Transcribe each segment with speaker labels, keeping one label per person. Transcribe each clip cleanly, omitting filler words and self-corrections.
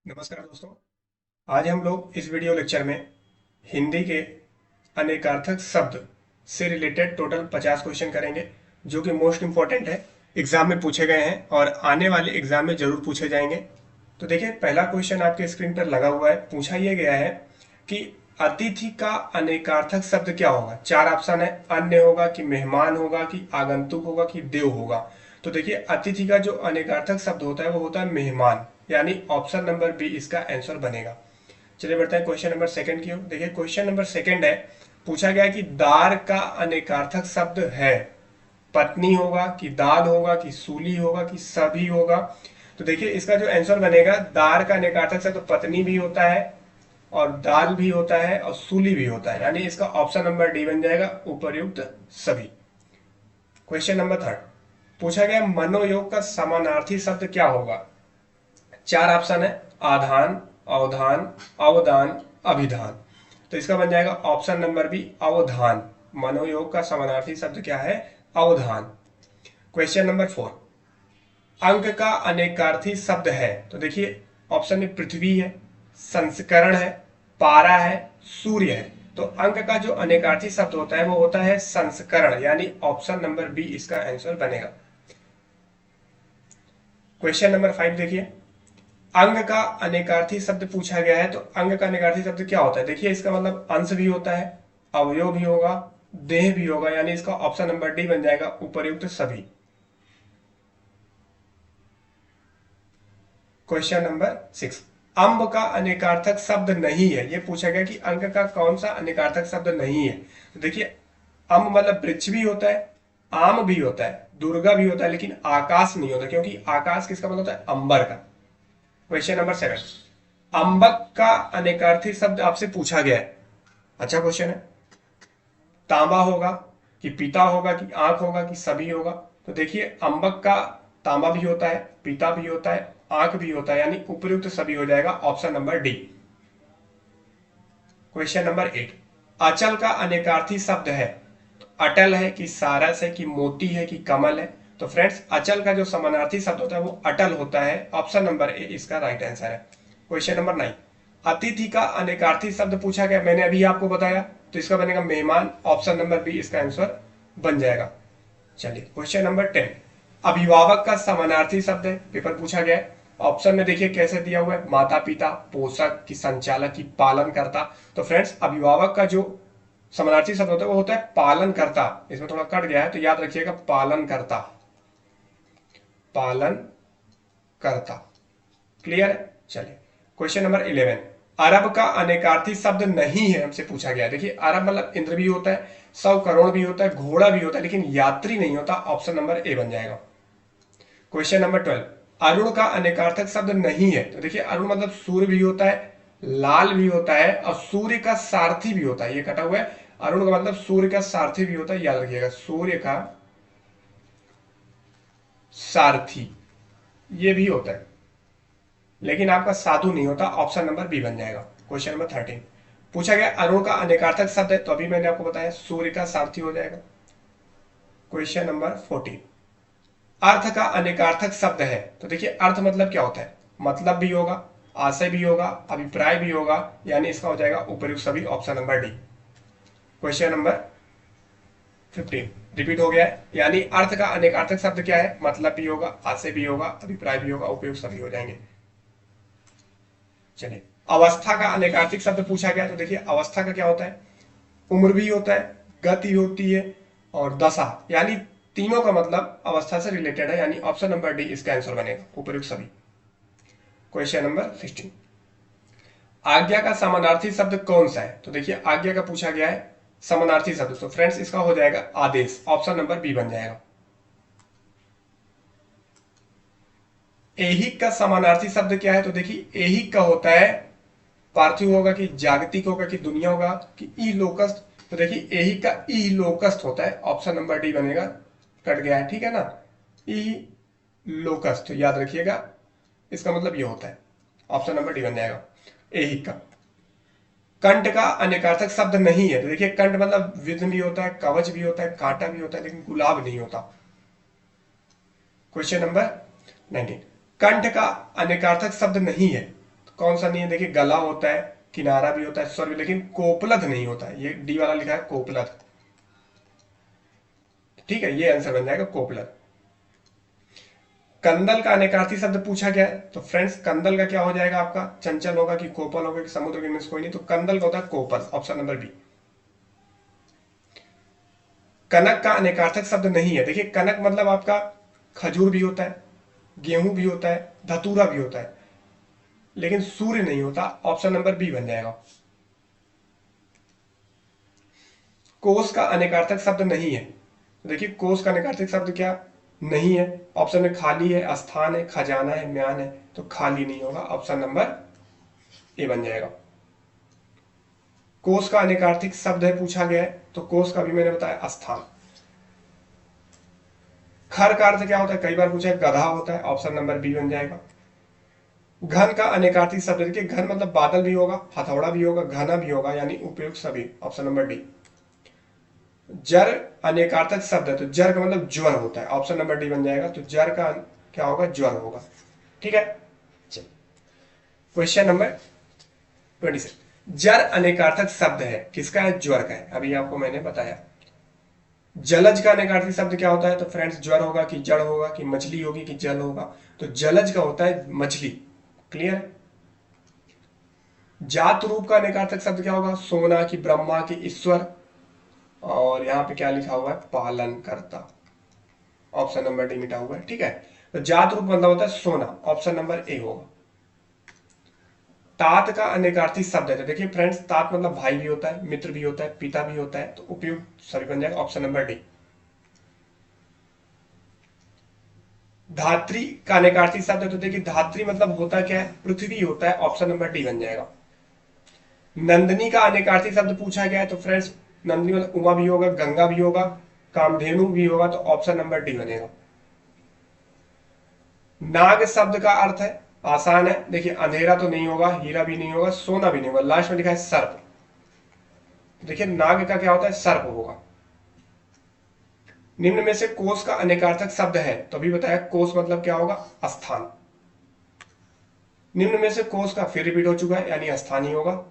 Speaker 1: नमस्कार दोस्तों। आज हम लोग इस वीडियो लेक्चर में हिंदी के अनेकार्थक शब्द से रिलेटेड टोटल 50 क्वेश्चन करेंगे, जो कि मोस्ट इंपॉर्टेंट है, एग्जाम में पूछे गए हैं और आने वाले एग्जाम में जरूर पूछे जाएंगे। तो देखिए, पहला क्वेश्चन आपके स्क्रीन पर लगा हुआ है। पूछा यह गया है कि अतिथि का अनेकार्थक शब्द क्या होगा। चार ऑप्शन है, अन्य होगा कि मेहमान होगा कि आगंतुक होगा कि देव होगा। तो देखिए, अतिथि का जो अनेकार्थक शब्द होता है वो होता है मेहमान, यानी ऑप्शन नंबर बी इसका आंसर बनेगा। चलिए बढ़ते हैं क्वेश्चन नंबर सेकंड की ओर। देखिए, क्वेश्चन नंबर सेकंड है, पूछा गया है कि दार का अनेकार्थक शब्द है। पत्नी होगा कि दाल होगा कि सूली होगा कि सभी होगा। तो देखिए, इसका जो आंसर बनेगा, दार का अनेकार्थक शब्द तो पत्नी भी होता है और दाल भी होता है और सूली भी होता है, यानी इसका ऑप्शन नंबर डी बन जाएगा, उपर्युक्त सभी। क्वेश्चन नंबर थर्ड, पूछा गया मनोयोग का समानार्थी शब्द क्या होगा। चार ऑप्शन है, आधान, अवधान, अवदान, अभिधान। तो इसका बन जाएगा ऑप्शन नंबर बी, अवधान। मनोयोग का समानार्थी शब्द क्या है, अवधान। क्वेश्चन नंबर फोर, अंक का अनेकार्थी शब्द है। तो देखिए, ऑप्शन में पृथ्वी है, संस्करण है, पारा है, सूर्य है। तो अंक का जो अनेकार्थी शब्द होता है वो होता है संस्करण, यानी ऑप्शन नंबर बी इसका आंसर बनेगा। क्वेश्चन नंबर फाइव देखिए, अंग का अनेकार्थी शब्द पूछा गया है। तो अंग का अनेकार्थी शब्द क्या होता है। देखिए, इसका मतलब अंश भी होता है, अवयव भी होगा, देह भी होगा, यानी इसका ऑप्शन नंबर डी बन जाएगा, उपर्युक्त सभी। क्वेश्चन नंबर सिक्स, अम्ब का अनेकार्थक शब्द नहीं है। यह पूछा गया कि अंक का कौन सा अनेकार्थक शब्द नहीं है। तो देखिए, अम्ब मतलब वृक्ष भी होता है, आम भी होता है, दुर्गा भी होता है, लेकिन आकाश नहीं होता, क्योंकि आकाश किसका मतलब होता है, अंबर का। क्वेश्चन नंबर सेवन, अंबक का अनेकार्थी शब्द आपसे पूछा गया है। अच्छा क्वेश्चन है। तांबा होगा कि पीता होगा कि आंख होगा कि सभी होगा। तो देखिए, अंबक का तांबा भी होता है, पीता भी होता है, आंख भी होता है, यानी उपयुक्त सभी हो जाएगा, option number D. Question number eight, अचल का अनेकार्थी शब्द है। तो अटल है कि सारस है कि मोती है कि कमल है। तो फ्रेंड्स, अचल का जो समानार्थी शब्द होता है वो अटल होता है, ऑप्शन नंबर ए इसका राइट आंसर है। क्वेश्चन नंबर नाइन, अतिथि का अनेकार्थी शब्द पूछा गया, मैंने अभी आपको बताया, तो इसका बनेगा मेहमान, ऑप्शन नंबर बी इसका आंसर बन जाएगा। चलिए क्वेश्चन नंबर टेन, अभिभावक का समानार्थी शब्द है, पेपर पूछा गया है। ऑप्शन में देखिए कैसे दिया हुआ है, माता पिता, पोषक की संचालक की पालन करता। तो फ्रेंड्स, अभिभावक का जो समानार्थी शब्द होता है वो होता है पालन करता। इसमें थोड़ा कट गया है तो याद रखिएगा, पालन करता, पालन करता। क्लियर है। चलिए क्वेश्चन नंबर 11, अरब का अनेकार्थी शब्द नहीं है, हमसे पूछा गया है। देखिए, अरब मतलब इंद्र भी होता है, 100 करोड़ भी होता है, घोड़ा भी होता है, लेकिन यात्री नहीं होता, ऑप्शन नंबर ए बन जाएगा। क्वेश्चन नंबर 12, अरुण का अनेकार्थक शब्द नहीं है। तो देखिए, अरुण मतलब सूर्य भी होता है, लाल भी होता है और सूर्य का सारथी भी होता है, ये कटा हुआ है। अरुण का मतलब सूर्य का सारथी भी होता है, याद रखिएगा, सूर्य का सारथी ये भी होता है, लेकिन आपका साधु नहीं होता, ऑप्शन नंबर बी बन जाएगा। क्वेश्चन नंबर 13, पूछा गया अरुण का अनेकार्थक शब्द है, तो अभी मैंने आपको बताया सूर्य का सारथी हो जाएगा। क्वेश्चन नंबर 14, अर्थ का अनेकार्थक शब्द है। तो देखिए, अर्थ मतलब क्या होता है, मतलब भी होगा, आशय भी होगा, अभिप्राय भी होगा, यानी इसका हो जाएगा उपयुक्त सभी, option number D. Question number 15 repeat हो गया है, यानी अर्थ का अनेकार्थक शब्द क्या है, मतलब भी होगा, आशय भी होगा, अभिप्राय भी होगा, उपयुक्त सभी हो जाएंगे। चलिए, अवस्था का अनेकार्थिक शब्द पूछा गया। तो देखिए, अवस्था का क्या होता है, उम्र भी होता है, गति होती है और दशा, यानी तीनों का मतलब अवस्था से रिलेटेड है, यानी ऑप्शन नंबर डी इसका आंसर बनेगा, उपयुक्त सभी। क्वेश्चन नंबर 16, आज्ञा का समानार्थी शब्द कौन सा है। तो देखिए, आज्ञा का पूछा गया है समानार्थी शब्द, तो फ्रेंड्स इसका हो जाएगा आदेश, ऑप्शन नंबर बी बन जाएगा। ऐहिक का समानार्थी शब्द क्या है। तो देखिए, ऐहिक का होता है पार्थिव होगा कि जागतिक होगा कि दुनिया होगा कि ई लोकस्ट। तो देखिए, यही का ई लोकस्ट होता है, ऑप्शन नंबर डी बनेगा, कट गया है, ठीक है ना, ई लोकस्ट, तो याद रखिएगा, इसका मतलब ये होता है, ऑप्शन नंबर डी बन जाएगा, यही का। कंठ का अनेकार्थक शब्द नहीं है। तो देखिए, कंठ मतलब विघ्न भी होता है, कवच भी होता है, कांटा भी होता है, लेकिन गुलाब नहीं होता। क्वेश्चन नंबर 19, कंठ का अनेकार्थक शब्द नहीं है, तो कौन सा नहीं है? देखिए गला होता है, किनारा भी होता है, स्वर भी, लेकिन कोपलत नहीं होता है। ये डी वाला लिखा है कोपलत। ठीक है, ये आंसर बन जाएगा कोपलत। कंदल का अनेकार्थी शब्द पूछा गया है, तो फ्रेंड्स कंदल का क्या हो जाएगा आपका? चंचल होगा कि कोपल होगा कि समुद्र के में कोई नहीं, तो कंदल का होता है कोपल, ऑप्शन नंबर बी। कनक का अनेकार्थक शब्द नहीं है। देखिए कनक मतलब आपका खजूर भी होता है, गेहूं भी होता है, धतूरा भी होता है, लेकिन सूर्य नहीं होता, ऑप्शन नंबर बी बन जाएगा। कोस का अनेकार्थक शब्द नहीं है। देखिए कोस का अनेकार्थक शब्द क्या नहीं है? ऑप्शन में खाली है, स्थान है, खजाना है, म्यान है, तो खाली नहीं होगा, ऑप्शन नंबर ए बन जाएगा। कोस का अनेकार्थिक शब्द है पूछा गया है, तो कोस का भी मैंने बताया स्थान। खर का अर्थ क्या होता है? कई बार पूछा है, गधा होता है, ऑप्शन नंबर बी बन जाएगा। घन का अनेकार्थिक शब्द, देखिए घन मतलब बादल भी होगा, हथौड़ा भी होगा, घना भी होगा, यानी उपयुक्त सभी, ऑप्शन नंबर डी। जर अनेकार्थक शब्द है, तो जर का मतलब ज्वर होता है, ऑप्शन नंबर डी बन जाएगा। तो जर का क्या होगा? ज्वर होगा। ठीक है, चलिए क्वेश्चन नंबर 26। जर अनेकार्थक शब्द है, किसका है? ज्वर का है, अभी आपको मैंने बताया। जलज का अनेकार्थक शब्द क्या होता है? तो फ्रेंड्स ज्वर होगा कि जड़ होगा कि मछली होगी कि जल होगा? तो जलज का होता है मछली। क्लियर? जात रूप का अनेकार्थक शब्द क्या होगा? सोना की ब्रह्मा की ईश्वर, और यहां पे क्या लिखा हुआ है? पालन करता, ऑप्शन नंबर डी मिटा हुआ है। ठीक है, तो जात रूप मतलब होता है सोना, ऑप्शन नंबर ए होगा। तात का अनेकार्थी शब्द है, तो देखिए फ्रेंड्स तात मतलब भाई भी होता है, मित्र भी होता है, पिता भी होता है, तो उपयुक्त सभी बन जाएगा, ऑप्शन नंबर डी। धात्री का अनेकार्थी शब्द है, तो देखिए धात्री मतलब होता क्या है? पृथ्वी होता है, ऑप्शन नंबर डी बन जाएगा। नंदनी का अनेकार्थी शब्द पूछा गया है, तो फ्रेंड्स नंदनी मतलब उमा भी होगा, गंगा भी होगा, कामधेनु भी होगा, तो ऑप्शन नंबर डी बनेगा। नाग शब्द का अर्थ है, आसान है, देखिए अंधेरा तो नहीं होगा, हीरा भी नहीं होगा, सोना भी नहीं होगा, लास्ट में लिखा है सर्प। देखिए नाग का क्या होता है? सर्प होगा। निम्न में से कोष का अनेकार्थक शब्द है, तो अभी बताया कोष मतलब क्या होगा? स्थान। निम्न में से कोष का फिर रिपीट हो चुका है, यानी स्थान ही होगा।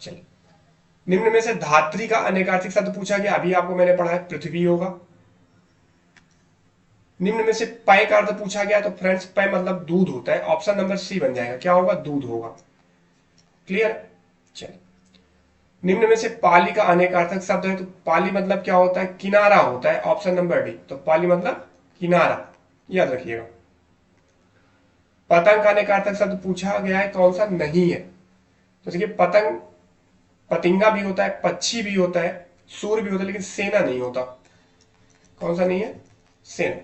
Speaker 1: चलिए, निम्न में से धात्री का अनेकार्थक शब्द पूछा गया, अभी आपको मैंने पढ़ा है, पृथ्वी होगा। निम्न में से पय का अर्थ पूछा गया, तो फ्रेंड्स पय मतलब दूध होता है, ऑप्शन नंबर सी बन जाएगा। क्या होगा? दूध होगा। क्लियर? चलिए, निम्न में से पाली का अनेकार्थक शब्द है, तो पाली मतलब क्या होता है? किनारा होता है, ऑप्शन नंबर डी। तो पाली मतलब किनारा, याद रखिएगा। पतंग का अनेकार्थक शब्द पूछा गया है, कौन सा नहीं है? तो देखिए पतंग पतिंगा भी होता है, पक्षी भी होता है, सूर भी होता है, लेकिन सेना नहीं होता। कौन सा नहीं है? सेना।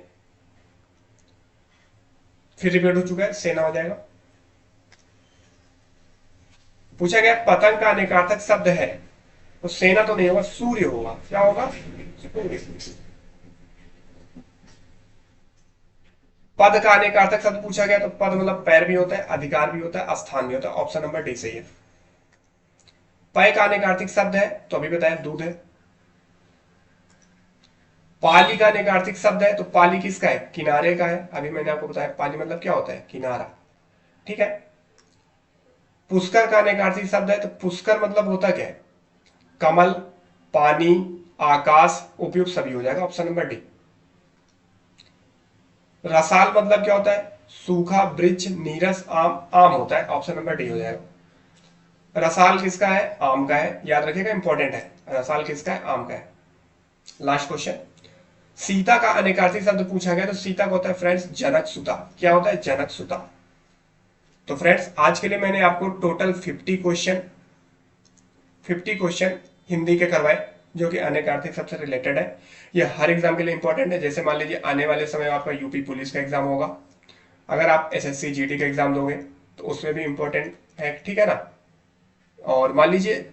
Speaker 1: फिर रिपीट हो चुका है, सेना हो जाएगा। पूछा गया पतंग का अनेकार्थक शब्द है, तो सेना तो नहीं होगा, सूर्य होगा। क्या होगा? सूर्य। पद का अनेकार्थक शब्द पूछा गया, तो पद मतलब पैर भी होता है, अधिकार भी होता है, स्थान भी होता है, ऑप्शन नंबर डी सही है। पय का अनेकार्थिक शब्द है, तो अभी बताया दूध है। पाली का अनेकार्थिक शब्द है, तो पाली किसका है? किनारे का है, अभी मैंने आपको बताया पाली मतलब क्या होता है? किनारा। ठीक है। पुष्कर का अनेकार्थिक शब्द है, तो पुष्कर मतलब होता क्या है? कमल, पानी, आकाश, उपयुक्त सभी हो जाएगा, ऑप्शन नंबर डी। रसाल मतलब क्या होता है? सूखा, वृक्ष, नीरस, आम, आम होता है, ऑप्शन नंबर डी हो जाएगा। रसाल किसका है? आम का है, याद रखिएगा, इंपॉर्टेंट है। रसाल किसका है? आम का है। लास्ट क्वेश्चन, सीता का अनेकार्थी शब्द पूछा गया, तो सीता को होता है फ्रेंड्स जनक सुता। क्या होता है? जनक सुता। तो फ्रेंड्स आज के लिए मैंने आपको टोटल 50 क्वेश्चन हिंदी के करवाए, जो कि अनेकार्थी शब्द से रिलेटेड है। ये हर एग्जाम के लिए इंपॉर्टेंट है। जैसे मान लीजिए आने वाले समय आपका यूपी पुलिस का एग्जाम होगा, अगर आप एसएससी जीडी का एग्जाम दोगे तो उसमें भी इंपॉर्टेंट है। ठीक है ना? और मान लीजिए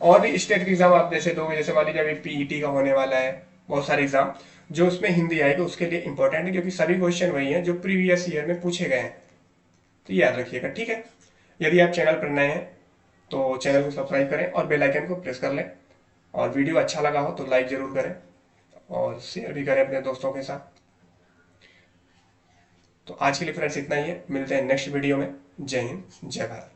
Speaker 1: और भी स्टेट के एग्जाम आप जैसे दोगे, जैसे मान लीजिए अभी पीईटी का होने वाला है, बहुत सारे एग्जाम जो उसमें हिंदी आएगी, उसके लिए इंपॉर्टेंट है, क्योंकि सभी क्वेश्चन वही हैं जो प्रीवियस ईयर में पूछे गए हैं। तो याद रखिएगा। ठीक है, यदि आप चैनल पर नए हैं तो चैनल को सब्सक्राइब करें और बेल आइकन को प्रेस कर लें, और वीडियो अच्छा लगा हो तो लाइक जरूर करें और शेयर भी करें अपने दोस्तों के साथ। तो आज के लिए फ्रेंड्स इतना ही है, मिलते हैं नेक्स्ट वीडियो में। जय हिंद, जय भारत।